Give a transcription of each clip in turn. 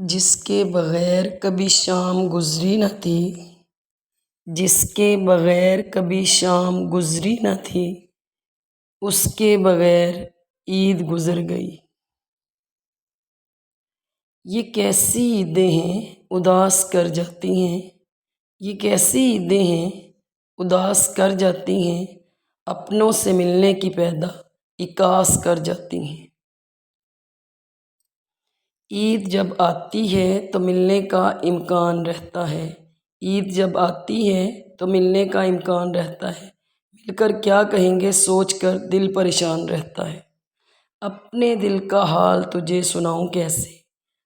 جس کے بغیر کبھی شام گزری نہ تھی، جس کے بغیر کبھی شام گزری نہ تھی، اس کے بغیر عید گزر گئی۔ یہ کیسی عیدیں ہیں اداس کر جاتی ہیں، یہ کیسی عیدیں ہیں اداس کر جاتی ہیں، اپنوں سے ملنے کی پیدا اکاس کر جاتی ہیں۔ عید جب آتی ہے تو ملنے کا امکان رہتا ہے، عید جب آتی ہے تو ملنے کا امکان رہتا ہے، مل کر کیا کہیں گے سوچ کر دل پریشان رہتا ہے۔ اپنے دل کا حال تجھے سناؤں کیسے،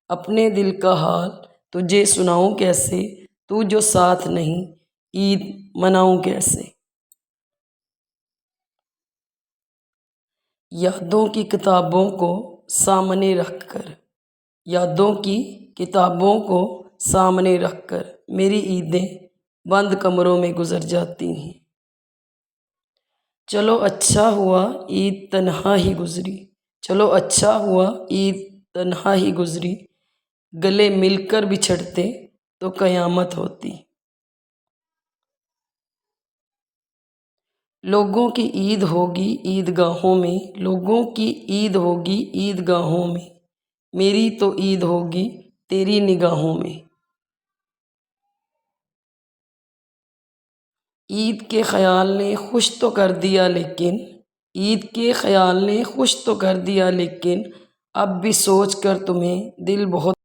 اپنے دل کا حال تجھے سناؤں کیسے، تو جو ساتھ نہیں عید مناؤں کیسے۔ یادوں کی کتابوں کو سامنے رکھ کر، یادوں کی کتابوں کو سامنے رکھ کر میری عیدیں بند کمروں میں گزر جاتی ہیں۔ چلو اچھا ہوا عید تنہا ہی گزری، چلو اچھا ہوا عید تنہا ہی گزری، گلے مل کر بچھڑتے تو قیامت ہوتی۔ لوگوں کی عید ہوگی عیدگاہوں میں، لوگوں کی عید ہوگی عیدگاہوں میں، میری تو عید ہوگی تیری نگاہوں میں۔ عید کے خیال نے خوش تو کر دیا لیکن، عید کے خیال نے خوش تو کر دیا لیکن، اب بھی سوچ کر تمہیں دل بہت